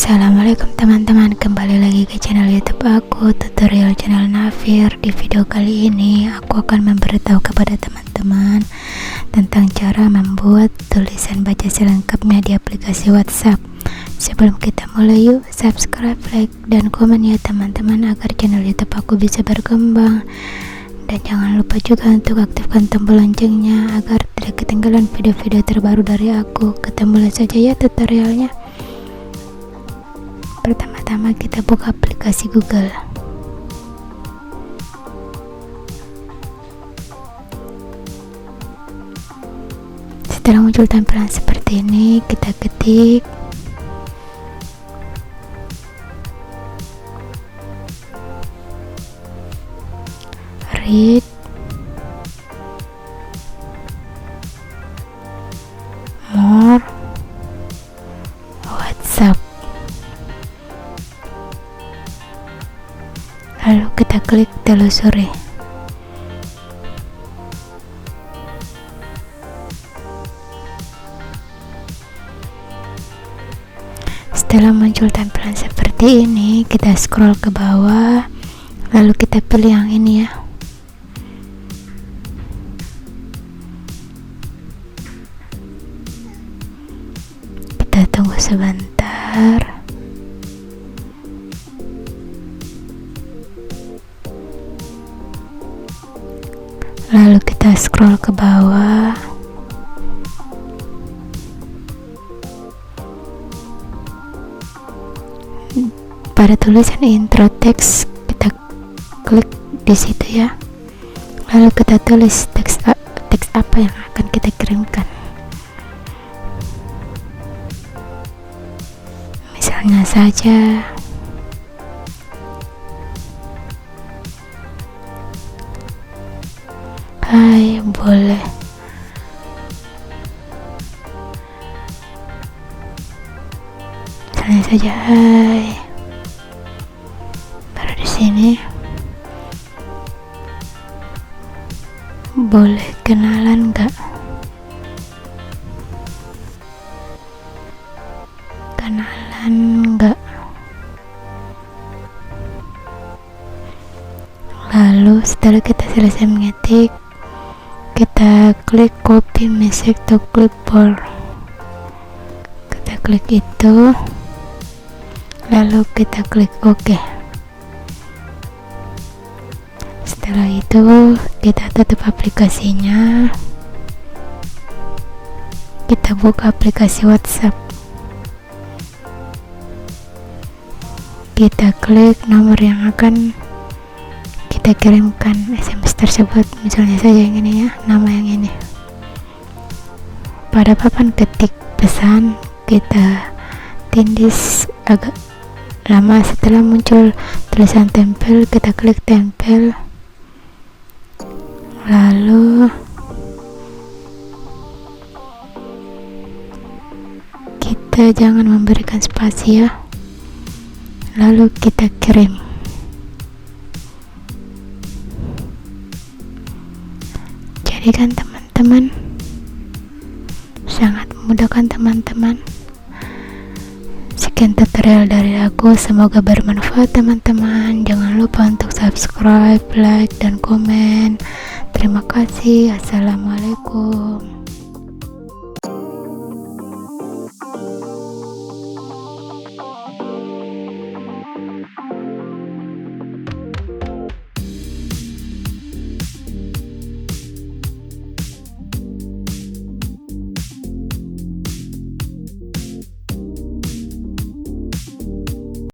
Assalamualaikum teman-teman, kembali lagi ke channel YouTube aku, tutorial channel Nafir. Di video kali ini aku akan memberitahu kepada teman-teman tentang cara membuat tulisan baca selengkapnya di aplikasi WhatsApp. Sebelum kita mulai, yuk subscribe, like, dan komen ya teman-teman, agar channel YouTube aku bisa berkembang. Dan jangan lupa juga untuk aktifkan tombol loncengnya agar tidak ketinggalan video-video terbaru dari aku. Kita mulai saja ya tutorialnya. Pertama-tama kita buka aplikasi Google. Setelah muncul tampilan seperti ini, kita ketik read more WhatsApp. Lalu kita klik telusuri. Setelah muncul tampilan seperti ini, kita scroll ke bawah, lalu kita pilih yang ini ya. Kita tunggu sebentar. Lalu kita scroll ke bawah. Pada tulisan intro teks, kita klik di situ ya. Lalu kita tulis teks apa yang akan kita kirimkan. Misalnya saja hai, boleh. Misalnya saja hai. Baru di sini boleh kenalan nggak? Kenalan nggak? Lalu setelah kita selesai mengetik, kita klik copy message to clipboard. Kita klik itu, lalu kita klik OK. Setelah itu kita tutup aplikasinya. Kita buka aplikasi WhatsApp. Kita klik nomor yang akan kita kirimkan SMS tersebut, misalnya saja yang ini ya, nama yang ini. Pada papan ketik pesan kita tindis agak lama. Setelah muncul tulisan tempel, kita klik tempel. Lalu kita jangan memberikan spasi ya. Lalu kita kirim. Jadi kan teman-teman, sangat memudahkan teman-teman. Sekian tutorial dari aku, semoga bermanfaat teman-teman. Jangan lupa untuk subscribe, like, dan komen. Terima kasih. Assalamualaikum.